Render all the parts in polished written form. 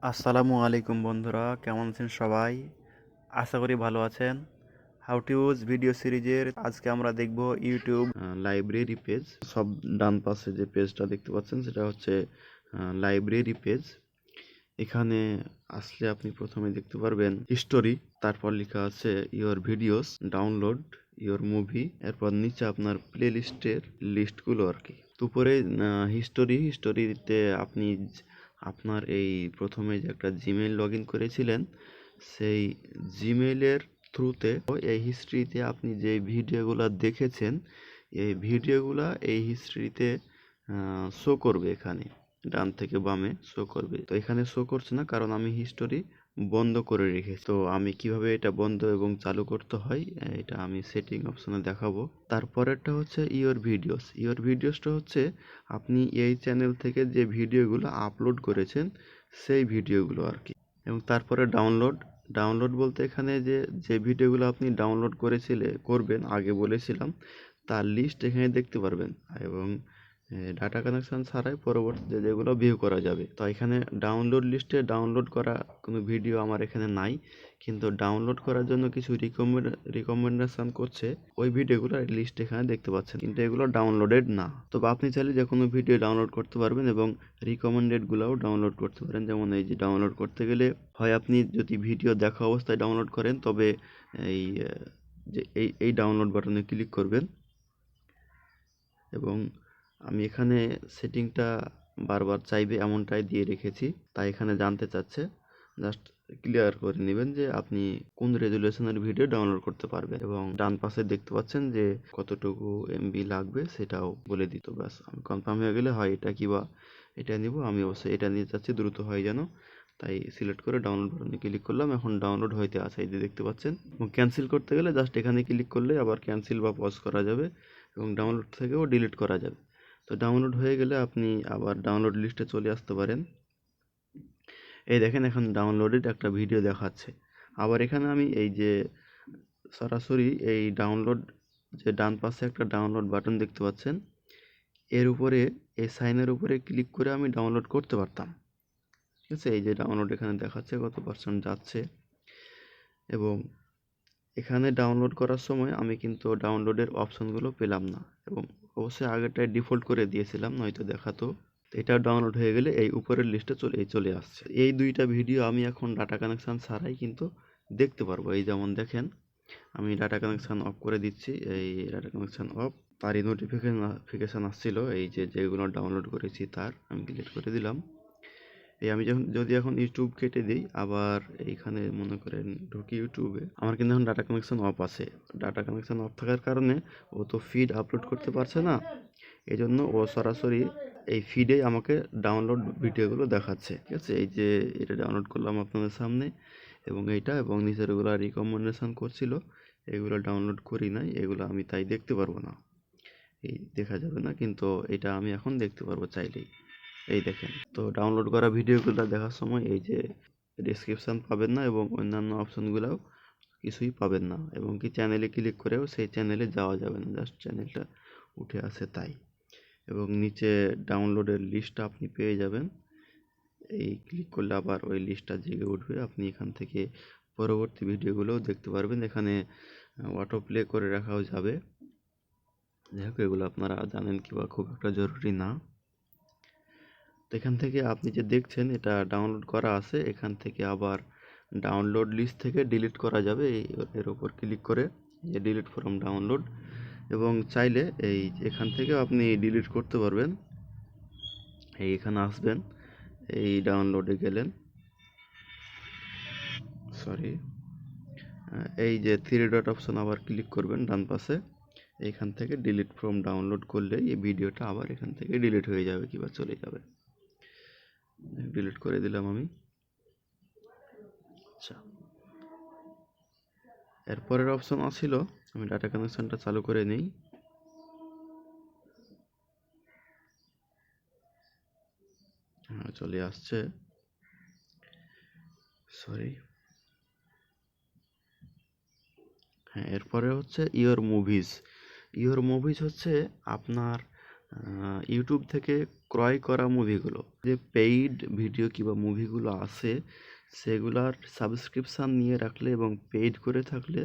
আসসালামু আলাইকুম বন্ধুরা, কেমন আছেন সবাই? আশা করি ভালো আছেন। হাউ টু ইউজ ভিডিও সিরিজের আজকে আমরা দেখব ইউটিউব লাইব্রেরি পেজ। সব ডান পাশে যে পেজটা দেখতে পাচ্ছেন সেটা হচ্ছে লাইব্রেরি পেজ। এখানে আসলে আপনি প্রথমে দেখতে পারবেন হিস্টোরি, তারপর লেখা আছে your videos, download, your movie, এরপর নিচে আপনার প্লে লিস্টের লিস্টগুলো আর কি। উপরে হিস্টোরিতে আপনি আপনার এই প্রথমে যে একটা জিমেইল লগ ইন করেছিলেন সেই জিমেইলের থ্রুতে এই হিস্ট্রিতে আপনি যে ভিডিওগুলো দেখেছেন এই ভিডিওগুলো এই হিস্ট্রিতে শো করবে। এখানে ডান থেকে বামে শো করবে। তো এখানে শো করছে না কারণ আমি হিস্টোরি বন্ধ করে রেখেছি। তো আমি কিভাবে এটা বন্ধ এবং চালু করতে হয় এটা আমি সেটিং অপশনে দেখাবো। তারপরেরটা হচ্ছে ইওর ভিডিওসটা হচ্ছে আপনি এই চ্যানেল থেকে যে ভিডিওগুলো আপলোড করেছেন সেই ভিডিওগুলো আর কি। এবং তারপরে ডাউনলোড বলতে এখানে যে ভিডিওগুলো আপনি ডাউনলোড করবেন আগে বলেছিলাম তার লিস্ট এখানে দেখতে পারবেন। এবং ডাটা কানেকশন ছাড়াই পরবর্তীতে যেগুলো ভিউ করা যাবে। তো এখানে ডাউনলোড লিস্টে ডাউনলোড করা কোনো ভিডিও আমার এখানে নাই, কিন্তু ডাউনলোড করার জন্য কিছু রিকমেন্ডেশন করছে ওই ভিডিওগুলোর লিস্ট এখানে দেখতে পাচ্ছেন, কিন্তু এগুলো ডাউনলোডেড না। তবে আপনি চাইলে যে কোনো ভিডিও ডাউনলোড করতে পারবেন এবং রিকমেন্ডেডগুলোও ডাউনলোড করতে পারেন। যেমন এই যে ডাউনলোড করতে গেলে হয় আপনি যদি ভিডিও দেখা অবস্থায় ডাউনলোড করেন তবে এই যে এই ডাউনলোড বাটনে ক্লিক করবেন। এবং আমি এখানে সেটিংটা বারবার চাইবে এমনটাই দিয়ে রেখেছি, তাই এখানে জানতে চাচ্ছে। জাস্ট ক্লিয়ার করে নেবেন যে আপনি কোন রেজুলেশনের ভিডিও ডাউনলোড করতে পারবেন। এবং ডান পাশে দেখতে পাচ্ছেন যে কতটুকু এমবি লাগবে সেটাও বলে দিত। ব্যাস আমি কনফার্ম হয়ে গেলে হয় এটা কিবা এটা নিব। আমি অবশ্যই এটা নিতে চাচ্ছি, দ্রুত হয় যেন, তাই সিলেক্ট করে ডাউনলোড বাটনে ক্লিক করলাম। এখন ডাউনলোড হইতে আছে, এই যে দেখতে পাচ্ছেন। এবং ক্যান্সেল করতে গেলে জাস্ট এখানে ক্লিক করলে আবার ক্যান্সেল বা পজ করা যাবে এবং ডাউনলোড থেকেও ডিলিট করা যাবে। তো ডাউনলোড হয়ে গেলে আপনি আবার ডাউনলোড লিস্টে চলে আসতে পারেন। এই দেখেন এখন ডাউনলোডেড একটা ভিডিও দেখাচ্ছে। আবার এখানে আমি এই যে সরাসরি এই ডাউনলোড যে ডান পাশে একটা ডাউনলোড বাটন দেখতে পাচ্ছেন, এর উপরে এই সাইনের উপরে ক্লিক করে আমি ডাউনলোড করতে পারতাম। ঠিক আছে, এই যে ডাউনলোড এখানে দেখাচ্ছে কত পার্সেন্ট যাচ্ছে। এবং এখানে ডাউনলোড করার সময় আমি কিন্তু ডাউনলোডের অপশনগুলো পেলাম না, এবং অবশ্যই আগেরটায় ডিফল্ট করে দিয়েছিলাম, নয়তো দেখাতো। এটা ডাউনলোড হয়ে গেলে এই উপরের লিস্টে চলে আসছে। এই দুইটা ভিডিও আমি এখন ডাটা কানেকশান ছাড়াই কিন্তু দেখতে পারবো। এই যেমন দেখেন আমি ডাটা কানেকশান অফ করে দিচ্ছি, এই ডাটা কানেকশান অফ। তারই নোটিফিকেশান আসছিল এই যেগুলো ডাউনলোড করেছি তার, আমি ডিলিট করে দিলাম। এই আমি যদি এখন ইউটিউব কেটে দিই, আবার এইখানে মনে করেন ঢুকি ইউটিউবে, আমার কিন্তু এখন ডাটা কানেকশন অফ আছে। ডাটা কানেকশন অফ থাকার কারণে ও তো ফিড আপলোড করতে পারছে না, এই জন্য ও সরাসরি এই ফিডে আমাকে ডাউনলোড ভিডিওগুলো দেখাচ্ছে। ঠিক আছে, এই যে এটা ডাউনলোড করলাম আপনাদের সামনে, এবং এইটা এবং নিচের ওগুলো রিকমেন্ডেশন করছিল, এগুলো ডাউনলোড করি নাই, এগুলো আমি তাই দেখতে পারবো না, এই দেখা যাবে না, কিন্তু এটা আমি এখন দেখতে পারবো চাইলেই। এই দেখেন, তো ডাউনলোড করা ভিডিওগুলো দেখার সময় এই যে ডেসক্রিপশান পাবেন না এবং অন্যান্য অপশনগুলোও কিছুই পাবেন না, এবং কি চ্যানেলে ক্লিক করেও সেই চ্যানেলে যাওয়া যাবে না, জাস্ট চ্যানেলটা উঠে আসে তাই। এবং নিচে ডাউনলোডের লিস্টটা আপনি পেয়ে যাবেন, এই ক্লিক করলে আবার ওই লিস্টটা জেগে উঠবে, আপনি এখান থেকে পরবর্তী ভিডিওগুলোও দেখতে পারবেন। এখানে অটো প্লে করে রাখাও যাবে। যাই হোক, এগুলো আপনারা জানেন কিংবা খুব একটা জরুরি না। তো এখান থেকে আপনি যে দেখছেন এটা ডাউনলোড করা আছে, এখান থেকে আবার ডাউনলোড লিস্ট থেকে ডিলিট করা যাবে এর উপর ক্লিক করে, যে ডিলিট ফ্রম ডাউনলোড। এবং চাইলে এই এখান থেকে আপনি ডিলিট করতে পারবেন। এই এখানে আসবেন, এই ডাউনলোডে গেলেন, সরি, এই যে থ্রি ডট অপশন আবার ক্লিক করবেন ডান পাশে, এইখান থেকে ডিলিট ফ্রম ডাউনলোড করলে এই ভিডিওটা আবার এখান থেকে ডিলিট হয়ে যাবে কিংবা চলে যাবে। ডিলিট করে দিলাম আমি। আচ্ছা, এরপরের অপশন আসছিল, আমি ডাটা কানেকশনটা চালু করে নিই। হ্যাঁ, চলে আসছে, সরি। হ্যাঁ, এরপরে হচ্ছে ইওর মুভিজ হচ্ছে আপনার ইউটিউব থেকে ক্রয় করা মুভিগুলো, যে পেইড ভিডিও কিংবা মুভিগুলো আছে সেগুলার সাবস্ক্রিপশান নিয়ে রাখলে এবং পেইড করে থাকলে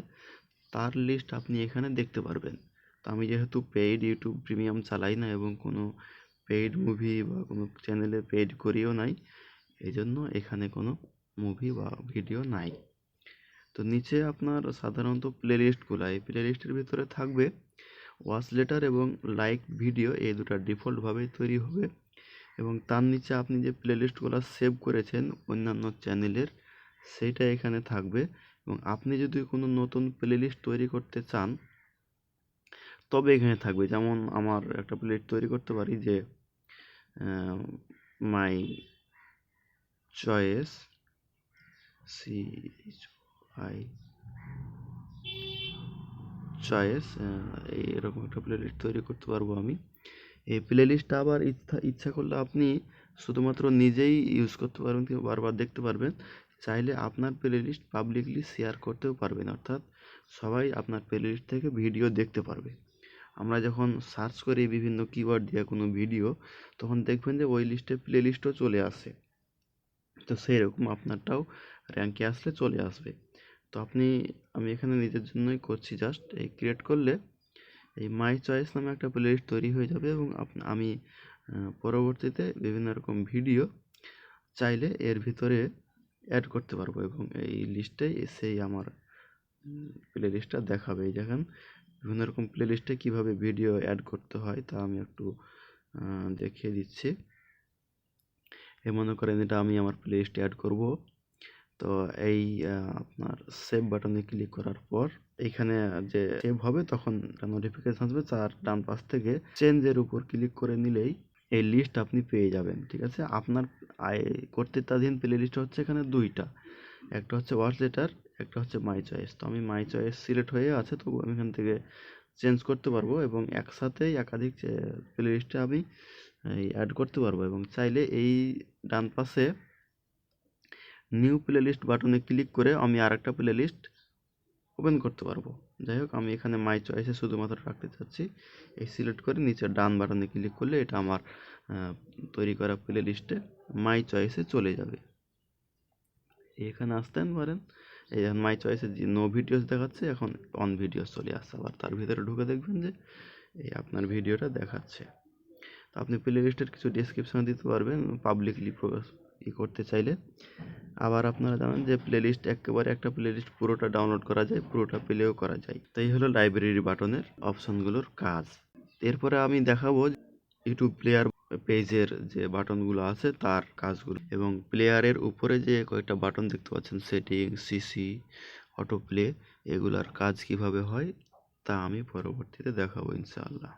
তার লিস্ট আপনি এখানে দেখতে পারবেন। তো আমি যেহেতু পেইড ইউটিউব প্রিমিয়াম চালাই না এবং কোনো পেইড মুভি বা কোনো চ্যানেলে পেইড করিও নাই, এই জন্য এখানে কোনো মুভি বা ভিডিও নাই। তো নিচে আপনার সাধারণত প্লেলিস্টগুলো, এই প্লেলিস্টের ভিতরে থাকবে ওয়াচ লেটার এবং লাইক ভিডিও, এই দুটো ডিফল্টভাবেই তৈরি হবে এবং তার নিচে আপনি যে প্লেলিস্টগুলো সেভ করেছেন অন্যান্য চ্যানেলের সেইটা এখানে থাকবে। এবং আপনি যদি কোনো নতুন প্লেলিস্ট তৈরি করতে চান তবে এখানে থাকবে। যেমন আমার একটা প্লেলিস্ট তৈরি করতে পারি যে মাই চয়েস, CHI চয়েস, এরকম একটা প্লেলিস্ট তৈরি করতে পারবো আমি। এই প্লেলিস্টটা আবার ইচ্ছা করলে আপনি শুধুমাত্র নিজেই ইউজ করতে পারবেন কিংবা বারবার দেখতে পারবেন। চাইলে আপনার প্লেলিস্ট পাবলিকলি শেয়ার করতেও পারবেন, অর্থাৎ সবাই আপনার প্লেলিস্ট থেকে ভিডিও দেখতে পারবে। আমরা যখন সার্চ করি বিভিন্ন কিওয়ার্ড দিয়ে কোনো ভিডিও, তখন দেখবেন যে ওই লিস্টে প্লেলিস্টও চলে আসে। তো সেই রকম আপনারটাও র্যাঙ্কে আসলে চলে আসবে। তো আমি এখানে নিজের জন্যই করছি, জাস্ট এই ক্রিয়েট করলে এই মাই চয়েস নামে একটা প্লেলিস্ট তৈরি হয়ে যাবে এবং আমি পরবর্তীতে বিভিন্ন রকম ভিডিও চাইলে এর ভিতরে অ্যাড করতে পারবো এবং এই লিস্টে এসেই আমার প্লেলিস্টটা দেখাবে। এই দেখেন বিভিন্ন রকম প্লেলিস্টে কীভাবে ভিডিও অ্যাড করতে হয় তা আমি একটু দেখিয়ে দিচ্ছি। মনে করেন এটা আমি আমার প্লেলিস্টে অ্যাড করব। তো এই আপনার সেভ বাটনে ক্লিক করার পর এইখানে যে সেভ হবে তখন নোটিফিকেশন আসবে, তার ডান পাশ থেকে চেঞ্জের উপর ক্লিক করে নিলেই এই লিস্ট আপনি পেয়ে যাবেন। ঠিক আছে, আপনার কর্তৃত্বাধীন প্লেলিস্ট হচ্ছে এখানে দুইটা, একটা হচ্ছে ওয়াচ লেটার, একটা হচ্ছে মাই চয়েস। তো আমি মাই চয়েস সিলেক্ট হয়ে আছে, তবু আমি এখান থেকে চেঞ্জ করতে পারবো এবং একসাথেই একাধিক প্লেলিস্টে আমি অ্যাড করতে পারবো এবং চাইলে এই ডান পাশে নিউ প্লেলিস্ট বাটনে ক্লিক করে আমি আরেকটা প্লেলিস্ট ওপেন করতে পারবো। যাই হোক, আমি এখানে মাই চয়েসে শুধুমাত্র রাখতে চাচ্ছি। এই সিলেক্ট করে নিচে ডান বাটনে ক্লিক করলে এটা আমার তৈরি করা প্লেলিস্টে মাই চয়েসে চলে যাবে। এখানে আসতেন পারেন, এই মাই চয়েসে যে নো ভিডিওস দেখাচ্ছে, এখন অন ভিডিওস চলে আসছে। আবার তার ভিতরে ঢুকে দেখবেন যে এই আপনার ভিডিওটা দেখাচ্ছে। তো আপনি প্লেলিস্টের কিছু ডেসক্রিপশন দিতে পারবেন পাবলিকলি করতে চাইলে। আবার আপনারা জানেন যে প্লেলিস্ট একেবারে একটা প্লেলিস্ট পুরোটা ডাউনলোড করা যায়, পুরোটা প্লেও করা যায়। তো এই হলো লাইব্রেরি বাটনের অপশনগুলোর কাজ। এরপরে আমি দেখাবো ইউটিউব প্লেয়ার পেজের যে বাটনগুলো আছে তার কাজগুলো, এবং প্লেয়ারের উপরে যে কয়েকটা বাটন দেখতে পাচ্ছেন সেটিং, সিসি, অটো প্লে, এগুলার কাজ কিভাবে হয় তা আমি পরবর্তীতে দেখাবো ইনশাআল্লাহ।